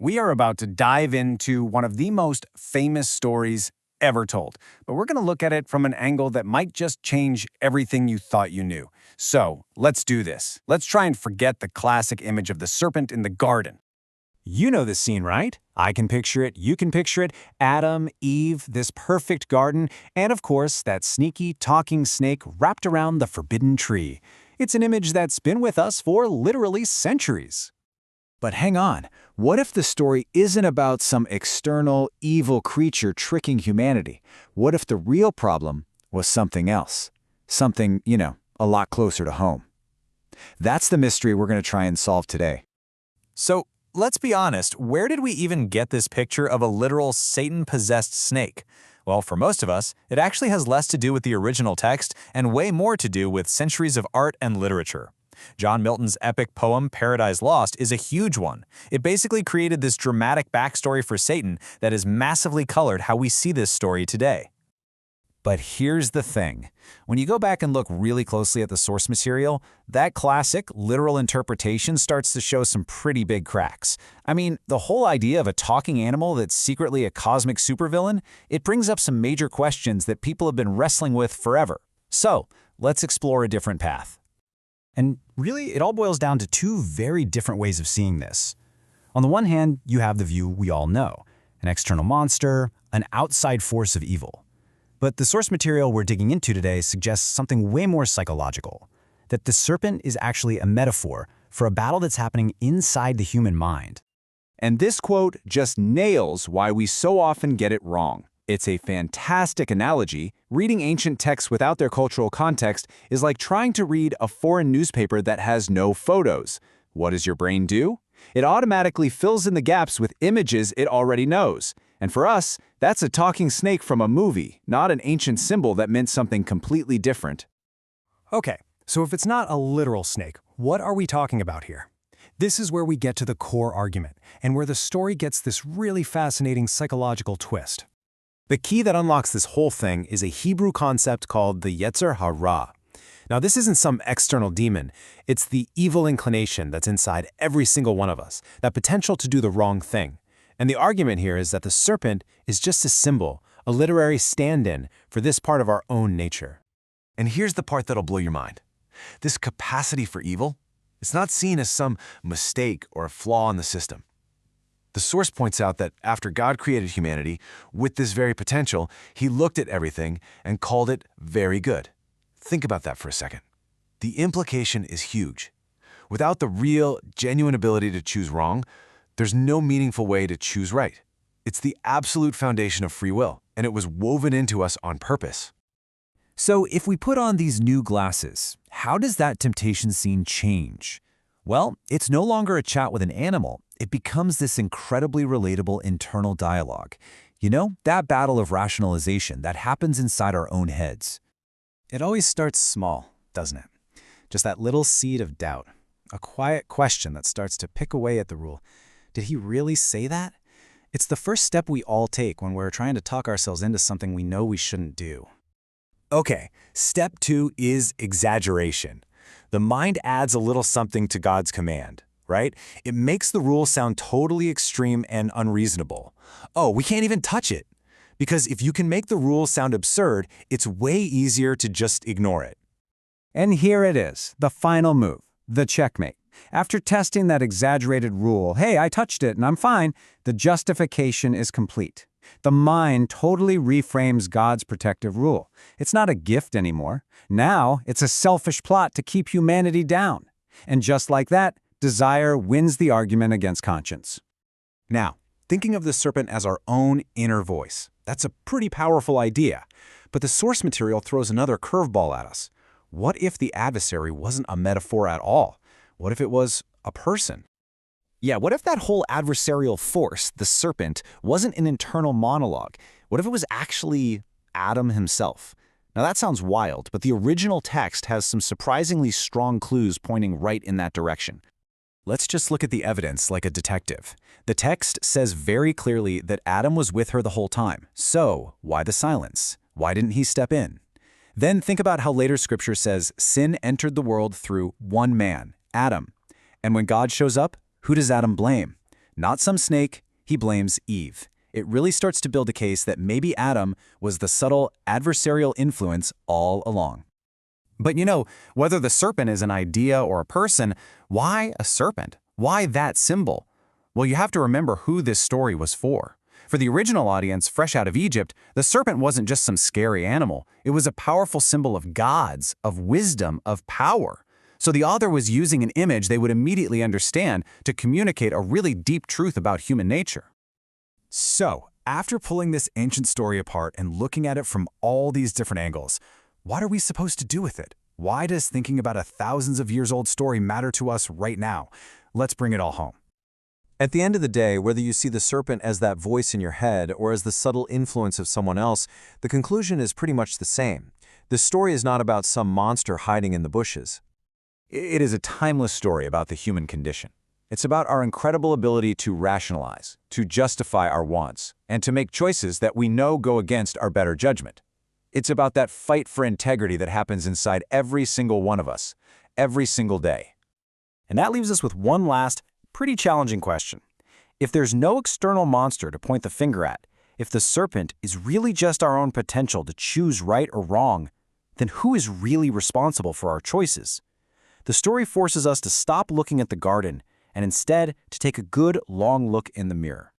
We are about to dive into one of the most famous stories ever told, but we're going to look at it from an angle that might just change everything you thought you knew. So, let's do this. Let's try and forget the classic image of the serpent in the garden. You know this scene, right? I can picture it, you can picture it. Adam, Eve, this perfect garden, and of course, that sneaky, talking snake wrapped around the forbidden tree. It's an image that's been with us for literally centuries. But hang on, what if the story isn't about some external, evil creature tricking humanity? What if the real problem was something else? Something, a lot closer to home. That's the mystery we're going to try and solve today. So, let's be honest, where did we even get this picture of a literal Satan-possessed snake? Well, for most of us, it actually has less to do with the original text and way more to do with centuries of art and literature. John Milton's epic poem Paradise Lost is a huge one. It basically created this dramatic backstory for Satan that has massively colored how we see this story today. But here's the thing. When you go back and look really closely at the source material, that classic, literal interpretation starts to show some pretty big cracks. I mean, the whole idea of a talking animal that's secretly a cosmic supervillain, it brings up some major questions that people have been wrestling with forever. So, let's explore a different path. And really, it all boils down to two very different ways of seeing this. On the one hand, you have the view we all know, an external monster, an outside force of evil. But the source material we're digging into today suggests something way more psychological, that the serpent is actually a metaphor for a battle that's happening inside the human mind. And this quote just nails why we so often get it wrong. It's a fantastic analogy. Reading ancient texts without their cultural context is like trying to read a foreign newspaper that has no photos. What does your brain do? It automatically fills in the gaps with images it already knows. And for us, that's a talking snake from a movie, not an ancient symbol that meant something completely different. Okay, so if it's not a literal snake, what are we talking about here? This is where we get to the core argument, and where the story gets this really fascinating psychological twist. The key that unlocks this whole thing is a Hebrew concept called the Yetzer Hara. Now, this isn't some external demon. It's the evil inclination that's inside every single one of us, that potential to do the wrong thing. And the argument here is that the serpent is just a symbol, a literary stand-in for this part of our own nature. And here's the part that'll blow your mind. This capacity for evil, it's not seen as some mistake or a flaw in the system. The source points out that after God created humanity with this very potential, he looked at everything and called it very good. Think about that for a second. The implication is huge. Without the real, genuine ability to choose wrong, there's no meaningful way to choose right. It's the absolute foundation of free will, and it was woven into us on purpose. So if we put on these new glasses, how does that temptation scene change? Well, it's no longer a chat with an animal. It becomes this incredibly relatable internal dialogue. That battle of rationalization that happens inside our own heads. It always starts small, doesn't it? Just that little seed of doubt, a quiet question that starts to pick away at the rule. Did he really say that? It's the first step we all take when we're trying to talk ourselves into something we know we shouldn't do. Okay, step 2 is exaggeration. The mind adds a little something to God's command, right? It makes the rule sound totally extreme and unreasonable. Oh, we can't even touch it. Because if you can make the rule sound absurd, it's way easier to just ignore it. And here it is, the final move, the checkmate. After testing that exaggerated rule, hey, I touched it and I'm fine, the justification is complete. The mind totally reframes God's protective rule. It's not a gift anymore. Now, it's a selfish plot to keep humanity down. And just like that, desire wins the argument against conscience. Now, thinking of the serpent as our own inner voice, that's a pretty powerful idea. But the source material throws another curveball at us. What if the adversary wasn't a metaphor at all? What if it was a person? Yeah, what if that whole adversarial force, the serpent, wasn't an internal monologue? What if it was actually Adam himself? Now that sounds wild, but the original text has some surprisingly strong clues pointing right in that direction. Let's just look at the evidence like a detective. The text says very clearly that Adam was with her the whole time. So, why the silence? Why didn't he step in? Then think about how later scripture says sin entered the world through one man, Adam. And when God shows up, who does Adam blame? Not some snake, he blames Eve. It really starts to build a case that maybe Adam was the subtle adversarial influence all along. But whether the serpent is an idea or a person, why a serpent? Why that symbol? Well, you have to remember who this story was for. For the original audience, fresh out of Egypt, the serpent wasn't just some scary animal. It was a powerful symbol of gods, of wisdom, of power. So the author was using an image they would immediately understand to communicate a really deep truth about human nature. So, after pulling this ancient story apart and looking at it from all these different angles, what are we supposed to do with it? Why does thinking about a thousands of years old story matter to us right now? Let's bring it all home. At the end of the day, whether you see the serpent as that voice in your head or as the subtle influence of someone else, the conclusion is pretty much the same. The story is not about some monster hiding in the bushes. It is a timeless story about the human condition. It's about our incredible ability to rationalize, to justify our wants, and to make choices that we know go against our better judgment. It's about that fight for integrity that happens inside every single one of us, every single day. And that leaves us with one last, pretty challenging question. If there's no external monster to point the finger at, if the serpent is really just our own potential to choose right or wrong, then who is really responsible for our choices? The story forces us to stop looking at the garden and instead to take a good long look in the mirror.